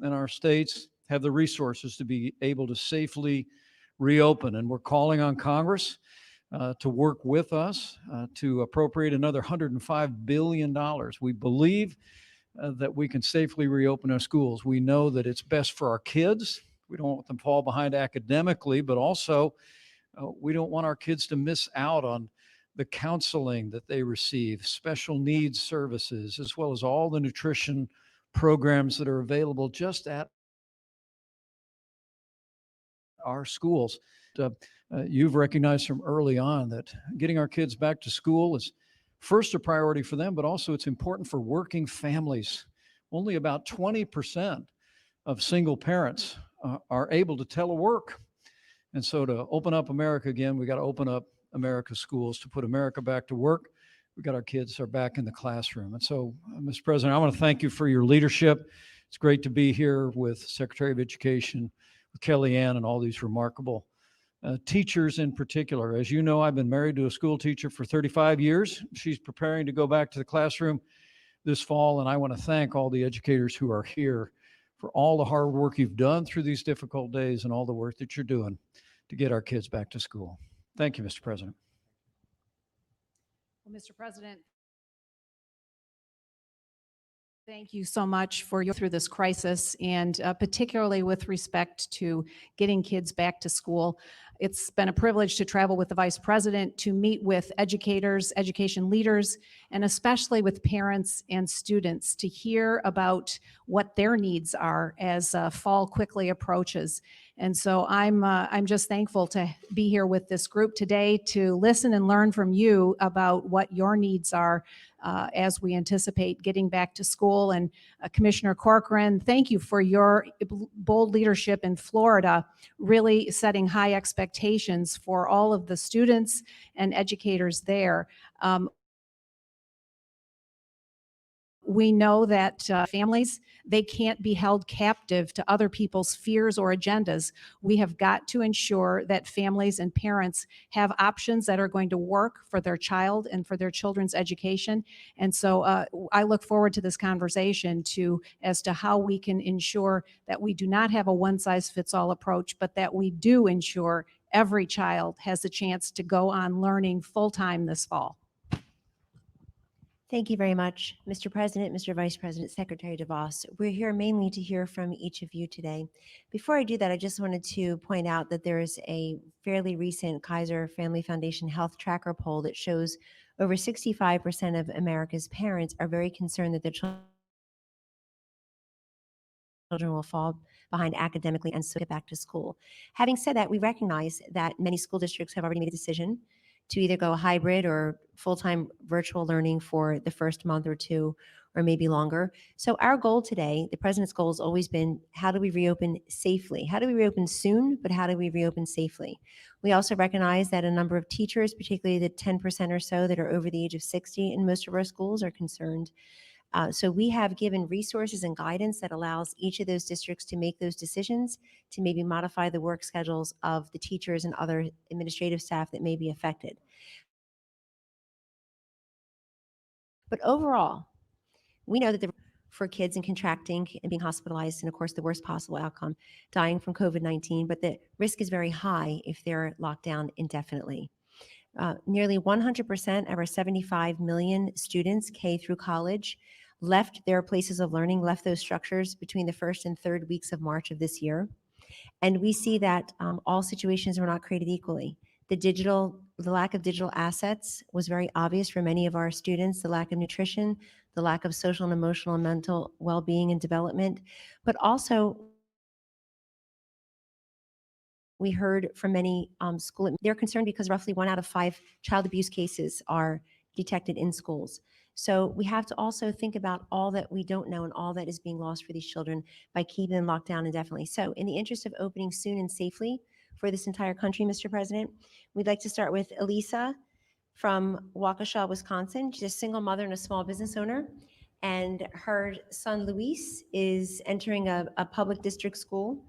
and our states have the resources to be able to safely reopen. And we're calling on Congress to work with us to appropriate another $105 billion. We believe that we can safely reopen our schools. We know that it's best for our kids. We don't want them to fall behind academically, but also we don't want our kids to miss out on the counseling that they receive, special needs services, as well as all the nutrition programs that are available just at our schools. You've recognized from early on that getting our kids back to school is first a priority for them, but also it's important for working families. Only about 20% of single parents are able to telework. And so to open up America again, we got to open up America's schools to put America back to work. We got our kids are back in the classroom. And so, Mr. President, I want to thank you for your leadership. It's great to be here with Secretary of Education, with Kellyanne, and all these remarkable teachers in particular. As you know, I've been married to a school teacher for 35 years. She's preparing to go back to the classroom this fall, and I want to thank all the educators who are here for all the hard work you've done through these difficult days and all the work that you're doing to get our kids back to school. Thank you, Mr. President. Well, Mr. President, thank you so much for your through this crisis, and particularly with respect to getting kids back to school. It's been a privilege to travel with the Vice President to meet with educators, education leaders, and especially with parents and students to hear about what their needs are as fall quickly approaches. And so I'm just thankful to be here with this group today to listen and learn from you about what your needs are as we anticipate getting back to school. And Commissioner Corcoran, thank you for your bold leadership in Florida, really setting high expectations for all of the students and educators there. We know that families, they can't be held captive to other people's fears or agendas. We have got to ensure that families and parents have options that are going to work for their child and for their children's education. And so I look forward to this conversation as to how we can ensure that we do not have a one-size-fits-all approach, but that we do ensure every child has the chance to go on learning full-time this fall. Thank you very much, Mr. President, Mr. Vice President, Secretary DeVos. We're here mainly to hear from each of you today. Before I do that, I just wanted to point out that there is a fairly recent Kaiser Family Foundation Health Tracker poll that shows over 65% of America's parents are very concerned that their children will fall behind academically and so get back to school. Having said that, we recognize that many school districts have already made a decision to either go hybrid or full-time virtual learning for the first month or two, or maybe longer. So our goal today, the president's goal has always been, how do we reopen safely? How do we reopen soon, but how do we reopen safely? We also recognize that a number of teachers, particularly the 10% or so that are over the age of 60 in most of our schools, are concerned. So we have given resources and guidance that allows each of those districts to make those decisions, to maybe modify the work schedules of the teachers and other administrative staff that may be affected. But overall, we know that for kids and contracting and being hospitalized, and of course the worst possible outcome, dying from COVID-19, but the risk is very high if they're locked down indefinitely. Nearly 100% of our 75 million students, K through college, left their places of learning, left those structures between the first and third weeks of March of this year. And we see that all situations were not created equally. The lack of digital assets was very obvious for many of our students, the lack of nutrition, the lack of social and emotional and mental well-being and development, but also we heard from many they're concerned because roughly 1 out of 5 child abuse cases are detected in schools. So we have to also think about all that we don't know and all that is being lost for these children by keeping them locked down indefinitely. So in the interest of opening soon and safely for this entire country, Mr. President, we'd like to start with Elisa from Waukesha, Wisconsin. She's a single mother and a small business owner. And her son, Luis, is entering a public district school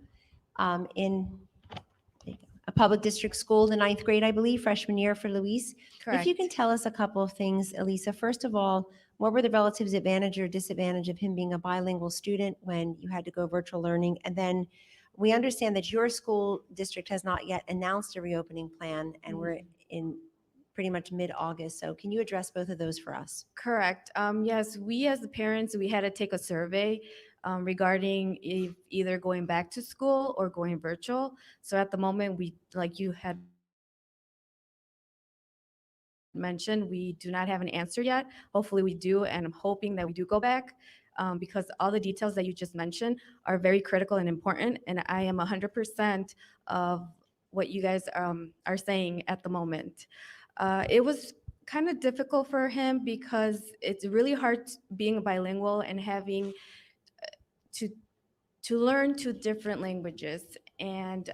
the 9th grade, I believe, freshman year for Luis. Correct. If you can tell us a couple of things, Elisa. First of all, What were the relative advantage or disadvantage of him being a bilingual student when you had to go virtual learning? And then we understand that your school district has not yet announced a reopening plan, and we're in pretty much mid-August. So can you address both of those for us? Correct. Yes, we as the parents, we had to take a survey regarding either going back to school or going virtual. So at the moment, we, like you had mentioned, we do not have an answer yet. Hopefully we do, and I'm hoping that we do go back because all the details that you just mentioned are very critical and important, and I am 100% of what you guys are saying at the moment. It was kind of difficult for him because it's really hard being bilingual and having to learn two different languages. And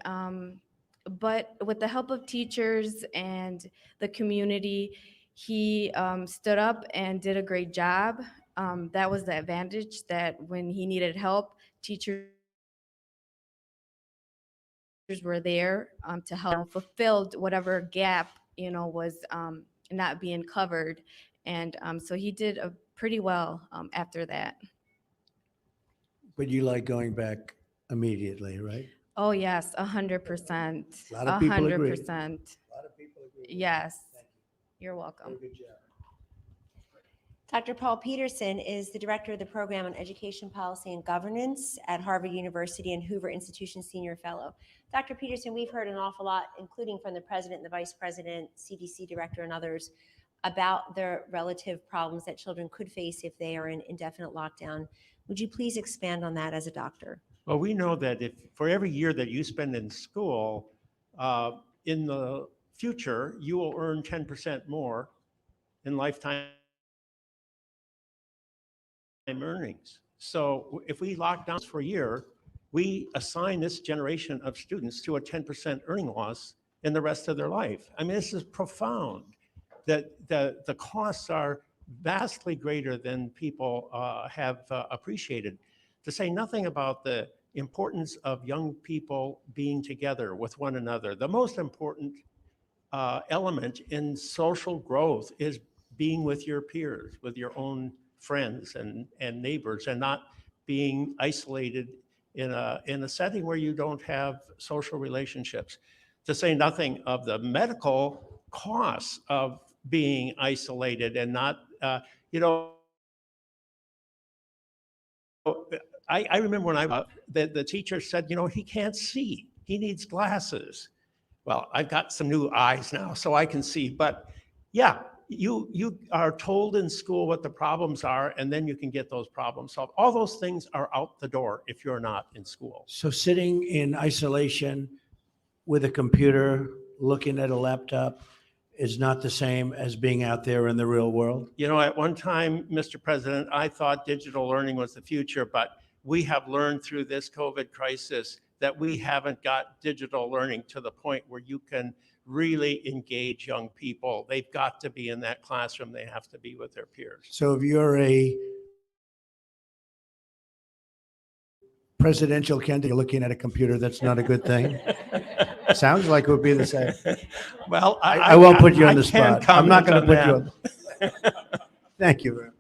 but with the help of teachers and the community, he stood up and did a great job. That was the advantage, that when he needed help, teachers were there to help, fulfilled whatever gap was not being covered. And so he did pretty well after that. But you like going back immediately, right? Oh, yes, 100%. A lot of people agree. 100%. A lot of people agree. Yes, Thank you're you. welcome. Very good job. Dr. Paul Peterson is the director of the Program on Education Policy and Governance at Harvard University and Hoover Institution Senior Fellow. Dr. Peterson, we've heard an awful lot, including from the president and the vice president, CDC director, and others, about the relative problems that children could face if they are in indefinite lockdown. Would you please expand on that as a doctor? Well, we know that if for every year that you spend in school, in the future, you will earn 10% more in lifetime earnings. So if we lock down for a year, we assign this generation of students to a 10% earning loss in the rest of their life. I mean, this is profound, that the costs are vastly greater than people have appreciated. To say nothing about the importance of young people being together with one another. The most important element in social growth is being with your peers, with your own friends and neighbors, and not being isolated in a setting where you don't have social relationships. To say nothing of the medical costs of being isolated and not, I remember when the teacher said, he can't see, he needs glasses. Well, I've got some new eyes now, so I can see. But yeah, you are told in school what the problems are, and then you can get those problems solved. All those things are out the door if you're not in school. So sitting in isolation with a computer, looking at a laptop, is not the same as being out there in the real world? At one time, Mr. President, I thought digital learning was the future, but we have learned through this COVID crisis that we haven't got digital learning to the point where you can really engage young people. They've got to be in that classroom. They have to be with their peers. So if you're a presidential candidate, you're looking at a computer, that's not a good thing? Sounds like it would be the same. Well, I won't put you on the can't spot. I'm not going to comment put you on. Thank you very much.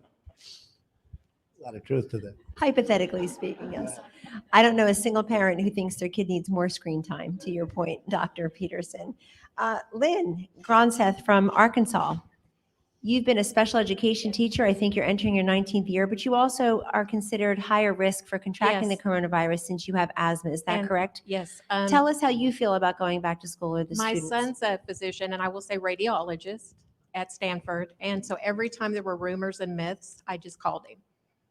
A lot of truth to that. Hypothetically speaking, yes. I don't know a single parent who thinks their kid needs more screen time, to your point, Dr. Peterson. Lynn Gronseth from Arkansas. You've been a special education teacher. I think you're entering your 19th year, but you also are considered higher risk for contracting the Yes. coronavirus since you have asthma. Is that And- correct? Yes. Tell us how you feel about going back to school or the My students. son's a physician, and I will say radiologist at Stanford. And so every time there were rumors and myths, I just called him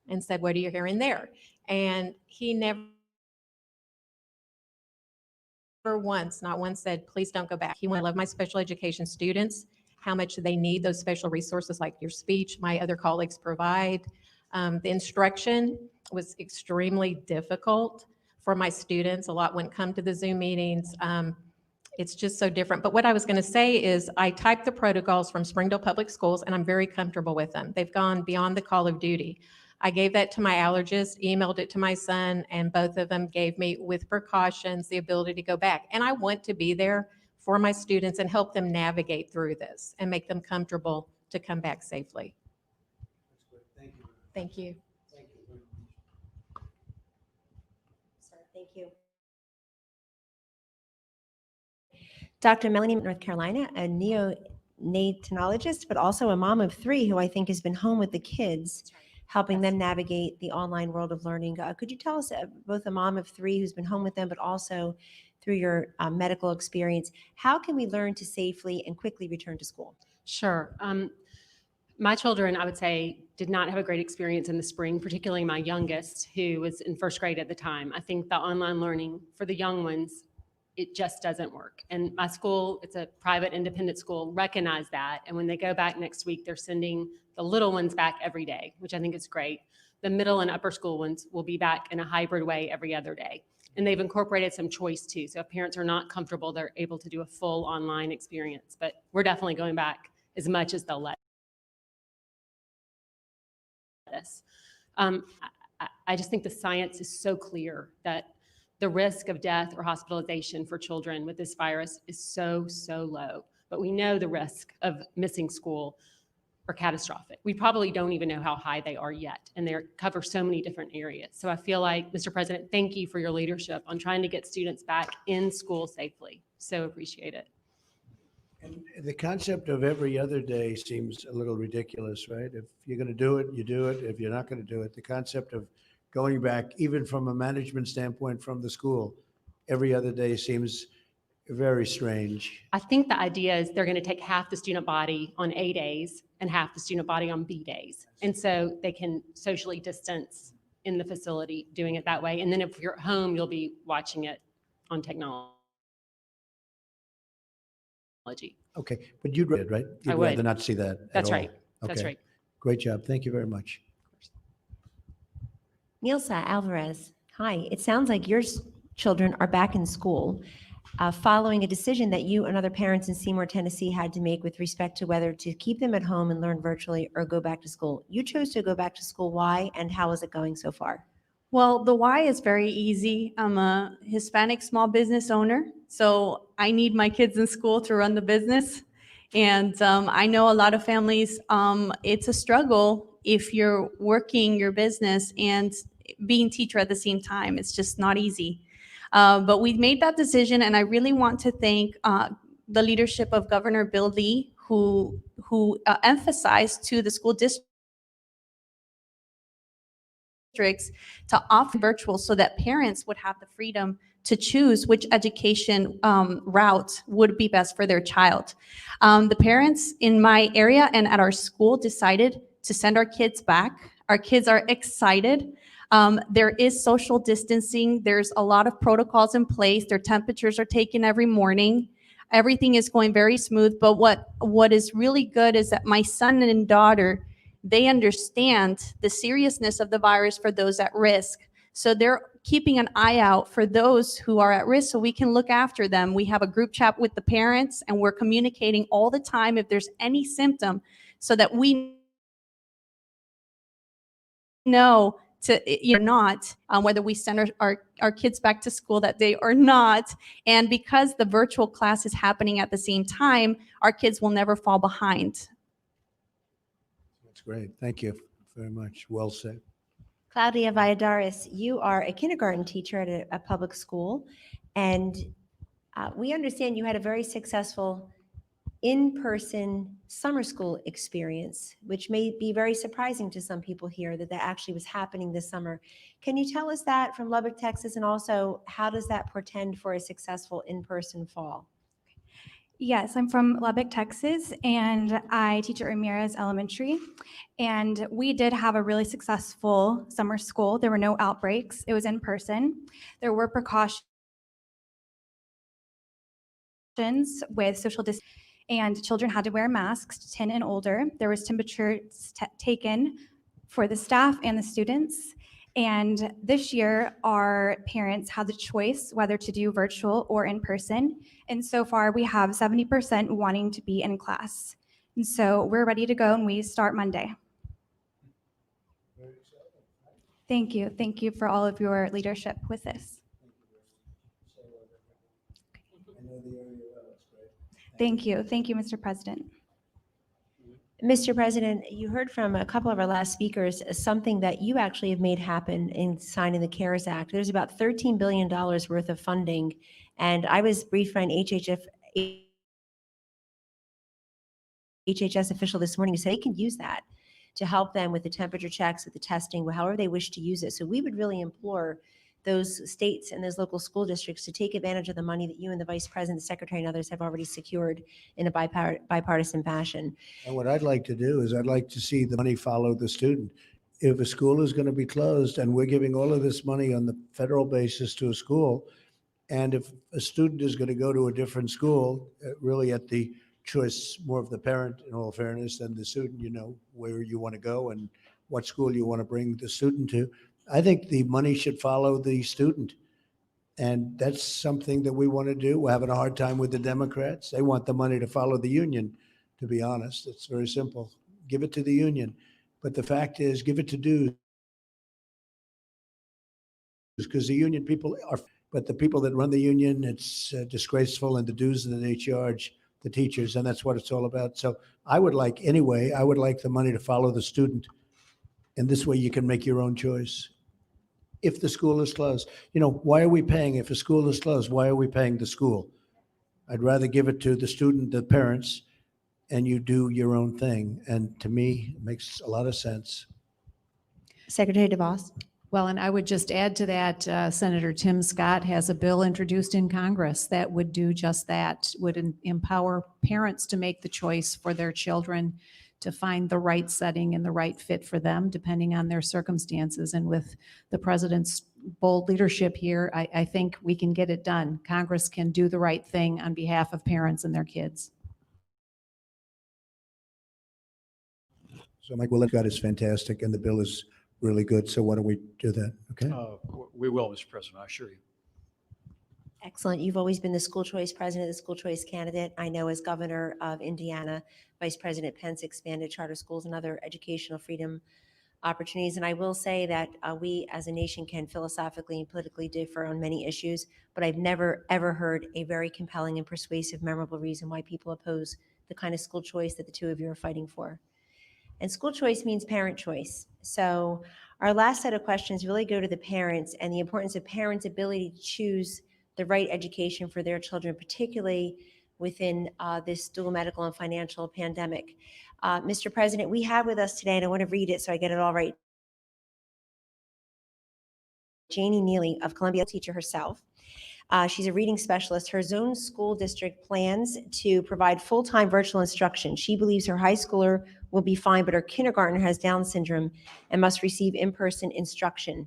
and said, "What are you hearing there?" And he never once, not once, said, "Please don't go back." He went, "I love my special education students, how much they need those special resources like your speech, my other colleagues provide." The instruction was extremely difficult for my students. A lot wouldn't come to the Zoom meetings. It's just so different. But what I was going to say is I typed the protocols from Springdale Public Schools, and I'm very comfortable with them. They've gone beyond the call of duty. I gave that to my allergist, emailed it to my son, and both of them gave me, with precautions, the ability to go back. And I want to be there for my students and help them navigate through this and make them comfortable to come back safely. Thank you. Thank you. Dr. Melanie, North Carolina, a neonatologist, but also a mom of 3 who I think has been home with the kids, helping them navigate the online world of learning. Could you tell us, both a mom of 3 who's been home with them, but also through your medical experience, how can we learn to safely and quickly return to school? Sure. My children, I would say, did not have a great experience in the spring, particularly my youngest, who was in first grade at the time. I think the online learning for the young ones, it just doesn't work. And my school, it's a private independent school, recognize that. And when they go back next week, they're sending the little ones back every day, which I think is great. The middle and upper school ones will be back in a hybrid way every other day. And they've incorporated some choice too. So if parents are not comfortable, they're able to do a full online experience. But we're definitely going back as much as they'll let us. I just think the science is so clear that the risk of death or hospitalization for children with this virus is so, so low. But we know the risk of missing school are catastrophic. We probably don't even know how high they are yet, and they cover so many different areas. So I feel like, Mr. President, thank you for your leadership on trying to get students back in school safely. So appreciate it. And the concept of every other day seems a little ridiculous, right? If you're going to do it, you do it. If you're not going to do it, the concept of going back, even from a management standpoint from the school, every other day seems very strange. I think the idea is they're going to take half the student body on A days and half the student body on B days. And so they can socially distance in the facility doing it that way. And then if you're at home, you'll be watching it on technology. Okay, but you'd read, right? You'd I would. rather not see that at That's all. right. That's Okay. right. Great job. Thank you very much. Nilsa Alvarez, hi. It sounds like your children are back in school following a decision that you and other parents in Seymour, Tennessee had to make with respect to whether to keep them at home and learn virtually or go back to school. You chose to go back to school. Why, and how is it going so far? Well, the why is very easy. I'm a Hispanic small business owner, so I need my kids in school to run the business. And I know a lot of families, it's a struggle if you're working your business and being teacher at the same time. It's just not easy. But we made that decision, and I really want to thank the leadership of Governor Bill Lee, who emphasized to the school districts to offer virtual so that parents would have the freedom to choose which education route would be best for their child. The parents in my area and at our school decided to send our kids back. Our kids are excited. There is social distancing. There's a lot of protocols in place. Their temperatures are taken every morning. Everything is going very smooth. But what is really good is that my son and daughter, they understand the seriousness of the virus for those at risk. So they're keeping an eye out for those who are at risk so we can look after them. We have a group chat with the parents, and we're communicating all the time if there's any symptom so that we know whether we send our kids back to school that day or not. And because the virtual class is happening at the same time, our kids will never fall behind. That's great. Thank you very much. Well said. Claudia Valladares, you are a kindergarten teacher at a public school, and we understand you had a very successful in-person summer school experience, which may be very surprising to some people here that actually was happening this summer. Can you tell us that from Lubbock, Texas, and also how does that portend for a successful in-person fall? Yes, I'm from Lubbock, Texas, and I teach at Ramirez Elementary. And we did have a really successful summer school. There were no outbreaks. It was in person. There were precautions with social distancing, and children had to wear masks, 10 and older. There was temperatures taken for the staff and the students. And this year, our parents had the choice whether to do virtual or in person. And so far, we have 70% wanting to be in class. And so we're ready to go, and we start Monday. Thank you. Thank you for all of your leadership with this. Thank you. Thank you, Mr. President. Mr. President, you heard from a couple of our last speakers, something that you actually have made happen in signing the CARES Act. There's about $13 billion worth of funding, and I was briefed by an HHS official this morning who said they can use that to help them with the temperature checks, with the testing, however they wish to use it. So we would really implore those states and those local school districts to take advantage of the money that you and the Vice President, the Secretary, and others have already secured in a bipartisan fashion. And what I'd like to do is I'd like to see the money follow the student. If a school is going to be closed and we're giving all of this money on the federal basis to a school, and if a student is going to go to a different school, really at the choice more of the parent, in all fairness, than the student, you know, where you want to go and what school you want to bring the student to. I think the money should follow the student. And that's something that we want to do. We're having a hard time with the Democrats. They want the money to follow the union, to be honest. It's very simple. Give it to the union. But the fact is, give it to dues. Because the union people are, but the people that run the union, it's disgraceful, and the dues that they charge the teachers, and that's what it's all about. So I would like the money to follow the student. And this way you can make your own choice. If the school is closed, you know, why are we paying? If a school is closed, why are we paying the school? I'd rather give it to the student, the parents, and you do your own thing. And to me, it makes a lot of sense. Secretary DeVos. Well, and I would just add to that, Senator Tim Scott has a bill introduced in Congress that would do just that, would empower parents to make the choice for their children, to find the right setting and the right fit for them, depending on their circumstances. And with the president's bold leadership here, I think we can get it done. Congress can do the right thing on behalf of parents and their kids. So Mike Willett got is fantastic, and the bill is really good. So why don't we do that? Okay. We will, Mr. President, I assure you. Excellent. You've always been the school choice president, the school choice candidate. I know as governor of Indiana, Vice President Pence expanded charter schools and other educational freedom opportunities. And I will say that we as a nation can philosophically and politically differ on many issues, but I've never, ever heard a very compelling and persuasive, memorable reason why people oppose the kind of school choice that the two of you are fighting for. And school choice means parent choice. So our last set of questions really go to the parents and the importance of parents' ability to choose the right education for their children, particularly within this dual medical and financial pandemic. Mr. President, we have with us today, and I want to read it so I get it all right, Janie Neely of Columbia, teacher herself. She's a reading specialist. Her zone school district plans to provide full-time virtual instruction. She believes her high schooler will be fine, but her kindergartner has Down syndrome and must receive in-person instruction.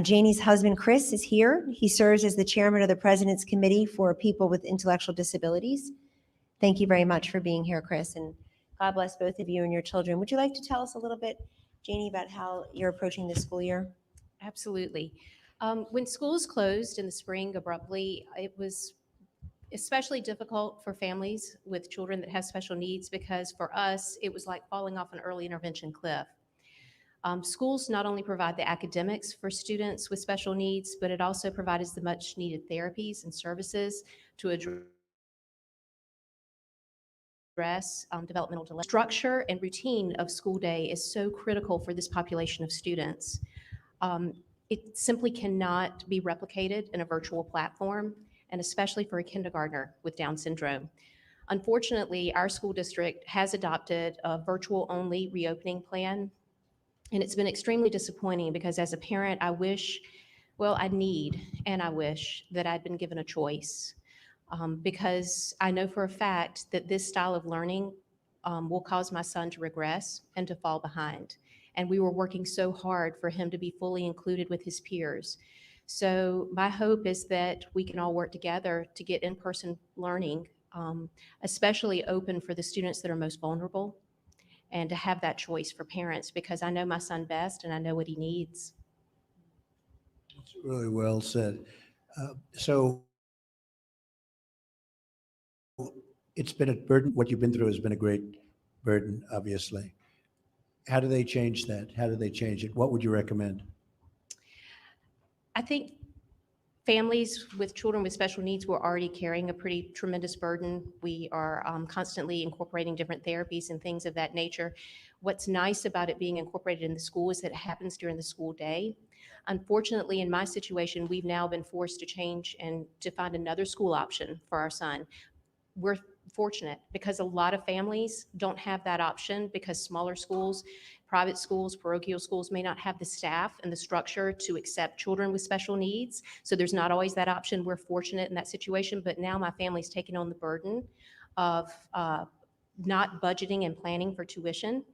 Janie's husband, Chris, is here. He serves as the chairman of the President's Committee for People with Intellectual Disabilities. Thank you very much for being here, Chris, and God bless both of you and your children. Would you like to tell us a little bit, Janie, about how you're approaching this school year? Absolutely. When schools closed in the spring abruptly, it was especially difficult for families with children that have special needs, because for us, it was like falling off an early intervention cliff. Schools not only provide the academics for students with special needs, but it also provides the much needed therapies and services to address developmental delay. Structure and routine of school day is so critical for this population of students. It simply cannot be replicated in a virtual platform, and especially for a kindergartner with Down syndrome. Unfortunately, our school district has adopted a virtual-only reopening plan, and it's been extremely disappointing because as a parent, I wish that I'd been given a choice, because I know for a fact that this style of learning will cause my son to regress and to fall behind. And we were working so hard for him to be fully included with his peers. So my hope is that we can all work together to get in-person learning, especially open for the students that are most vulnerable, and to have that choice for parents, because I know my son best and I know what he needs. It's really well said. So it's been a burden. What you've been through has been a great burden, obviously. How do they change that? How do they change it? What would you recommend? I think Families with children with special needs were already carrying a pretty tremendous burden. We are constantly incorporating different therapies and things of that nature. What's nice about it being incorporated in the school is that it happens during the school day. Unfortunately, in my situation, we've now been forced to change and to find another school option for our son. We're fortunate because a lot of families don't have that option because smaller schools, private schools, parochial schools may not have the staff and the structure to accept children with special needs. So there's not always that option. We're fortunate in that situation, but now my family's taking on the burden of not budgeting and planning for tuition.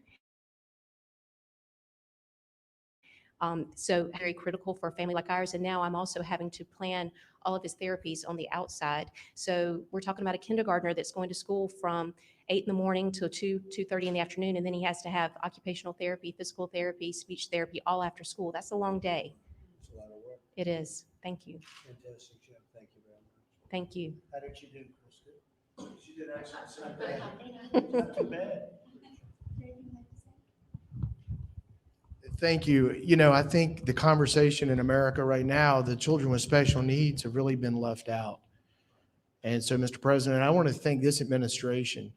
So very critical for a family like ours. And now I'm also having to plan all of his therapies on the outside. So we're talking about a kindergartner that's going to school from 8 in the morning till 2:30 in the afternoon. And then he has to have occupational therapy, physical therapy, speech therapy, all after school. That's a long day. It's a lot of work. It is. Thank you. Fantastic job. Thank you very much. Thank you. How did she do, Krista? She did excellent. It's not bad. Not too bad. Thank you. I think the conversation in America right now, the children with special needs have really been left out. And so, Mr. President, I want to thank this administration.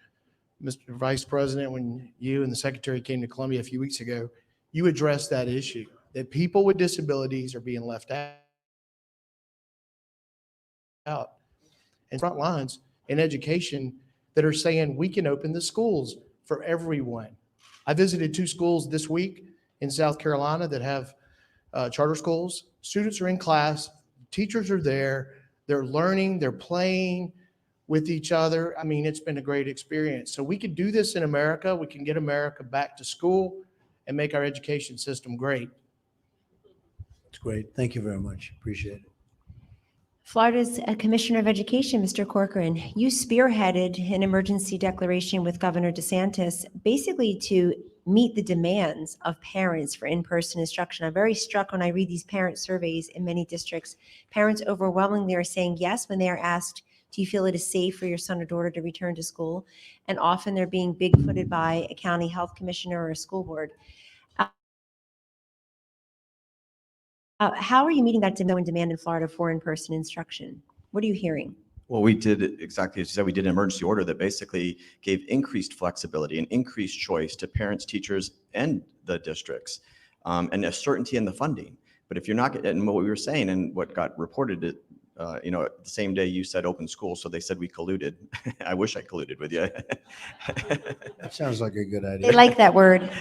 Mr. Vice President, when you and the Secretary came to Columbia a few weeks ago, you addressed that issue, that people with disabilities are being left out. And front lines in education that are saying we can open the schools for everyone. I visited 2 schools this week in South Carolina that have charter schools. Students are in class, teachers are there, they're learning, they're playing with each other. I mean, it's been a great experience. So we could do this in America. We can get America back to school and make our education system great. It's great. Thank you very much. Appreciate it. Florida's Commissioner of Education, Mr. Corcoran, you spearheaded an emergency declaration with Governor DeSantis, basically to meet the demands of parents for in-person instruction. I'm very struck when I read these parent surveys in many districts. Parents overwhelmingly are saying yes when they are asked, do you feel it is safe for your son or daughter to return to school? And often they're being big-footed by a county health commissioner or a school board. How are you meeting that demand in Florida for in-person instruction? What are you hearing? Well, we did exactly as you said. We did an emergency order that basically gave increased flexibility and increased choice to parents, teachers, and the districts, and a certainty in the funding. But if you're not, and what we were saying and what got reported, the same day you said open school, so they said we colluded. I wish I colluded with you. That sounds like a good idea. They like that word.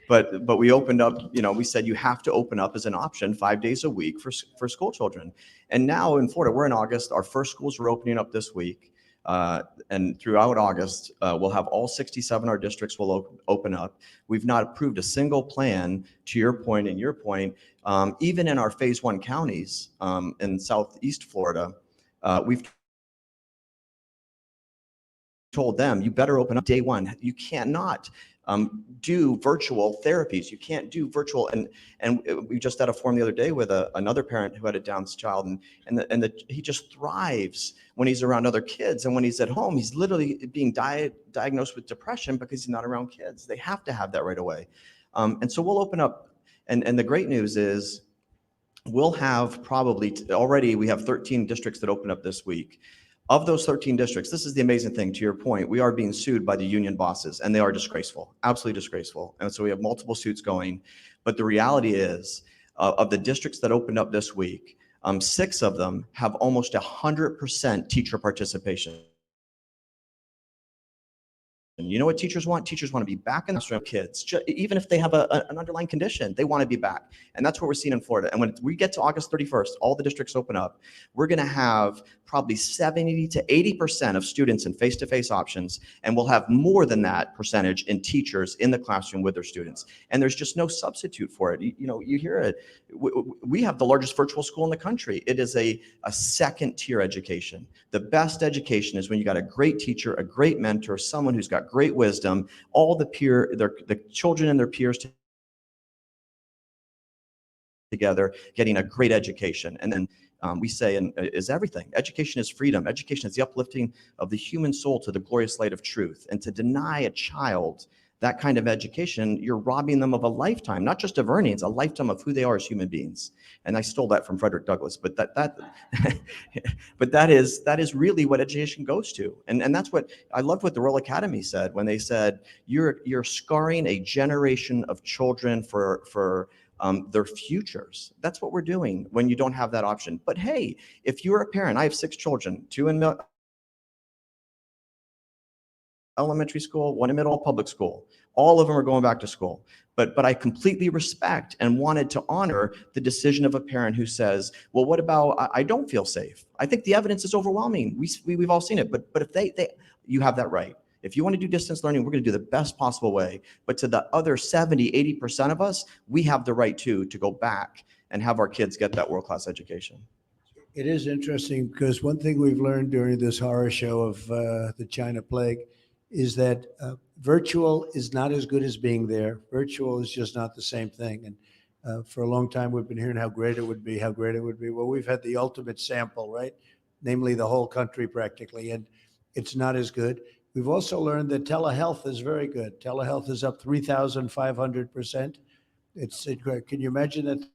But we opened up, we said you have to open up as an option 5 days a week for school children. And now in Florida, we're in August. Our first schools are opening up this week. And throughout August, we'll have all 67 our districts will open up. We've not approved a single plan, to your point and your point, even in our phase 1 counties in Southeast Florida, we've told them, you better open up day 1. You cannot do virtual therapies. You can't do virtual. And we just had a forum the other day with another parent who had a Down's child, and he just thrives when he's around other kids. And when he's at home, he's literally being diagnosed with depression because he's not around kids. They have to have that right away. And so we'll open up. And the great news is we'll have probably already, we have 13 districts that open up this week. Of those 13 districts, this is the amazing thing, to your point, we are being sued by the union bosses, and they are disgraceful, absolutely disgraceful. And so we have multiple suits going. But the reality is, of the districts that opened up this week, 6 of them have almost 100% teacher participation. And you know what teachers want? Teachers want to be back in the classroom. Kids, even if they have an underlying condition, they want to be back. And that's what we're seeing in Florida. And when we get to August 31st, all the districts open up, we're going to have probably 70 to 80% of students in face-to-face options. And we'll have more than that percentage in teachers in the classroom with their students. And there's just no substitute for it. You hear it. We have the largest virtual school in the country. It is a second-tier education. The best education is when you got a great teacher, a great mentor, someone who's got great wisdom, all the children and their peers together, getting a great education. And then we say, is everything. Education is freedom. Education is the uplifting of the human soul to the glorious light of truth. And to deny a child that kind of education, you're robbing them of a lifetime, not just of earnings, a lifetime of who they are as human beings. And I stole that from Frederick Douglass, but but that is really what education goes to. And that's what I loved what the Royal Academy said when they said, you're scarring a generation of children for their futures. That's what we're doing when you don't have that option. But hey, if you're a parent, I have 6 children, 2 in elementary school, 1 in middle public school. All of them are going back to school. But I completely respect and wanted to honor the decision of a parent who says, well, what about, I don't feel safe. I think the evidence is overwhelming. We've all seen it, but if you have that right. If you want to do distance learning, we're going to do the best possible way. But to the other 70, 80% of us, we have the right to go back and have our kids get that world-class education. It is interesting because one thing we've learned during this horror show of the China plague is that virtual is not as good as being there. Virtual is just not the same thing. And for a long time, we've been hearing how great it would be, how great it would be. Well, we've had the ultimate sample, right? Namely, the whole country practically, and it's not as good. We've also learned that telehealth is very good. Telehealth is up 3,500%. It's great. Can you imagine that?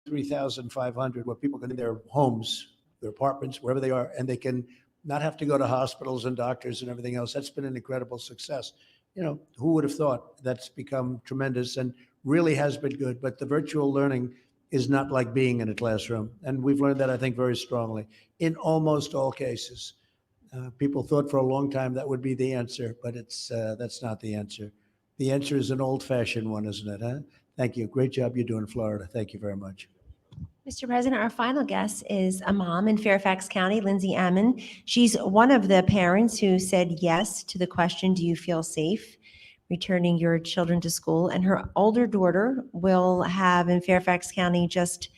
3,500 where people can in their homes, their apartments, wherever they are, and they can not have to go to hospitals and doctors and everything else. That's been an incredible success. You know, who would have thought? That's become tremendous and really has been good. But the virtual learning is not like being in a classroom. And we've learned that, I think, very strongly in almost all cases. People thought for a long time that would be the answer, but that's not the answer. The answer is an old-fashioned one, isn't it? Huh? Thank you. Great job you do in Florida. Thank you very much. Mr. President, our final guest is a mom in Fairfax County, Lindsay Ammon. She's one of the parents who said yes to the question, do you feel safe returning your children to school? And her older daughter will have in Fairfax County just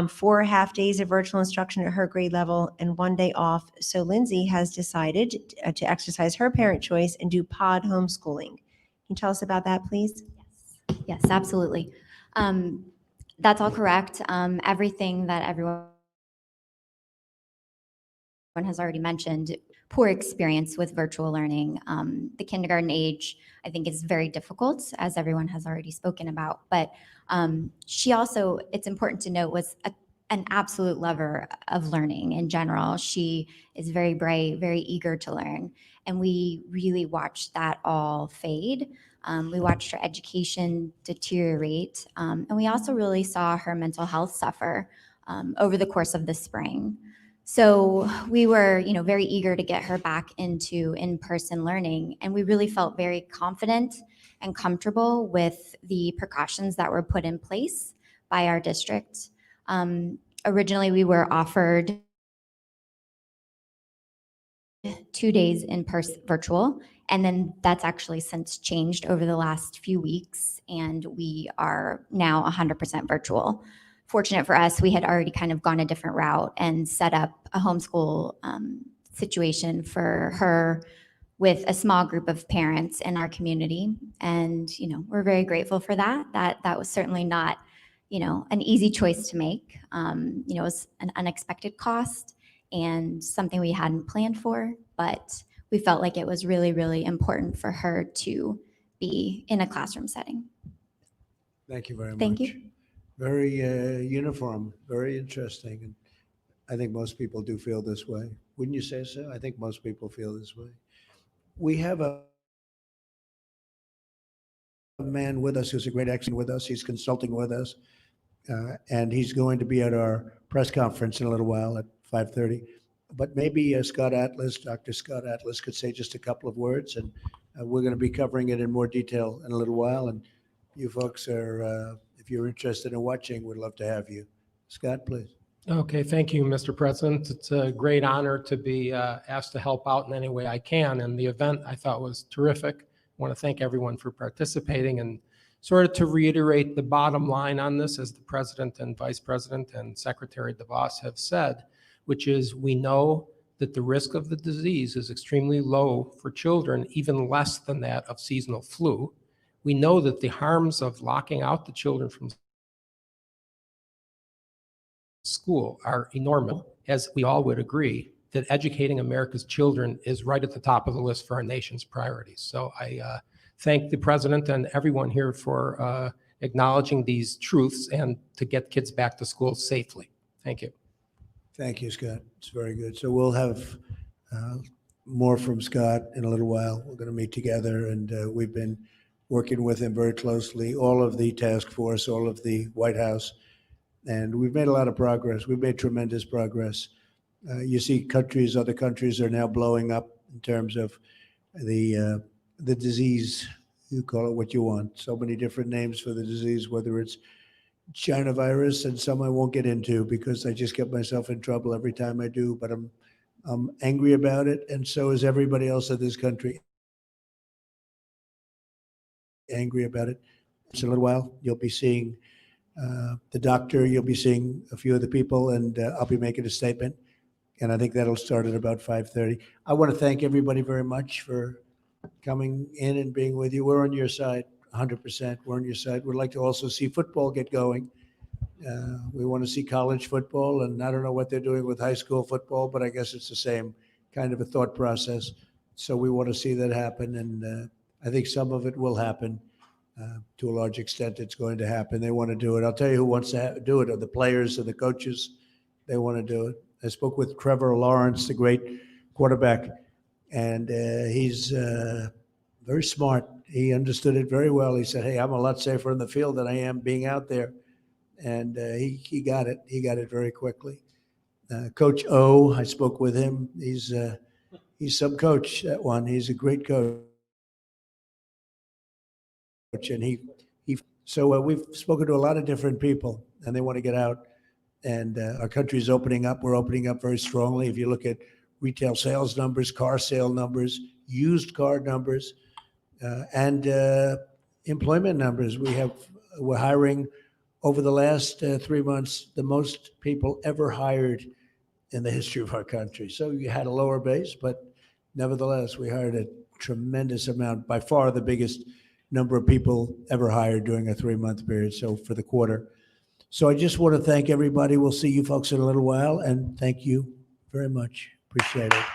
4 half days of virtual instruction at her grade level and 1 day off. So Lindsay has decided to exercise her parent choice and do pod homeschooling. Can you tell us about that, please? Yes, absolutely. That's all correct. Everything that everyone has already mentioned, poor experience with virtual learning. The kindergarten age, I think, is very difficult, as everyone has already spoken about. But she also, it's important to note, was an absolute lover of learning in general. She is very bright, very eager to learn. And we really watched that all fade. We watched her education deteriorate. And we also really saw her mental health suffer over the course of the spring. So we were, very eager to get her back into in-person learning. And we really felt very confident and comfortable with the precautions that were put in place by our district. Originally, we were offered 2 days in person virtual, and then that's actually since changed over the last few weeks, and we are now 100% virtual. Fortunate for us, we had already kind of gone a different route and set up a homeschool situation for her with a small group of parents in our community. And, we're very grateful for that. That was certainly not, an easy choice to make. It was an unexpected cost and something we hadn't planned for, but we felt like it was really, really important for her to be in a classroom setting. Thank you very much. Thank you. Very uniform, very interesting. And I think most people do feel this way. Wouldn't you say so? I think most people feel this way. We have a man with us who's a great expert with us. He's consulting with us. And he's going to be at our press conference in a little while at 5:30. But maybe Dr. Scott Atlas could say just a couple of words, and we're going to be covering it in more detail in a little while. And you folks are, if you're interested in watching, we'd love to have you. Scott, please. Okay, thank you, Mr. President. It's a great honor to be asked to help out in any way I can. And the event I thought was terrific. I want to thank everyone for participating, and sort of to reiterate the bottom line on this, as the President and Vice President and Secretary DeVos have said, which is we know that the risk of the disease is extremely low for children, even less than that of seasonal flu. We know that the harms of locking out the children from school are enormous, as we all would agree. that educating America's children is right at the top of the list for our nation's priorities. So I thank the president and everyone here for acknowledging these truths and to get kids back to school safely. Thank you. Thank you, Scott. It's very good. So we'll have more from Scott in a little while. We're going to meet together, and we've been working with him very closely, all of the task force, all of the White House, and we've made a lot of progress. We've made tremendous progress. You see other countries are now blowing up in terms of the disease. You call it what you want. So many different names for the disease, whether it's China virus and some I won't get into because I just get myself in trouble every time I do, but I'm angry about it, and so is everybody else in this country. Angry about it. It's a little while. You'll be seeing the doctor, you'll be seeing a few of the people, and I'll be making a statement. And I think that'll start at about 5:30. I want to thank everybody very much for coming in and being with you. We're on your side, 100%. We're on your side. We'd like to also see football get going. We want to see college football, and I don't know what they're doing with high school football, but I guess it's the same kind of a thought process. So we want to see that happen, and I think some of it will happen. To a large extent, it's going to happen. They want to do it. I'll tell you who wants to do it are the players and the coaches. They want to do it. I spoke with Trevor Lawrence, the great quarterback, and he's very smart. He understood it very well. He said, hey, I'm a lot safer in the field than I am being out there. And he got it. He got it very quickly. Coach O, I spoke with him. He's some coach, that one. He's a great coach. And so we've spoken to a lot of different people, and they want to get out. And our country is opening up. We're opening up very strongly. If you look at retail sales numbers, car sale numbers, used car numbers, and employment numbers, we're hiring over the last 3 months the most people ever hired in the history of our country. So you had a lower base, but nevertheless, we hired a tremendous amount, by far the biggest number of people ever hired during a 3-month period, so for the quarter. So I just want to thank everybody. We'll see you folks in a little while, and thank you very much. Appreciate it.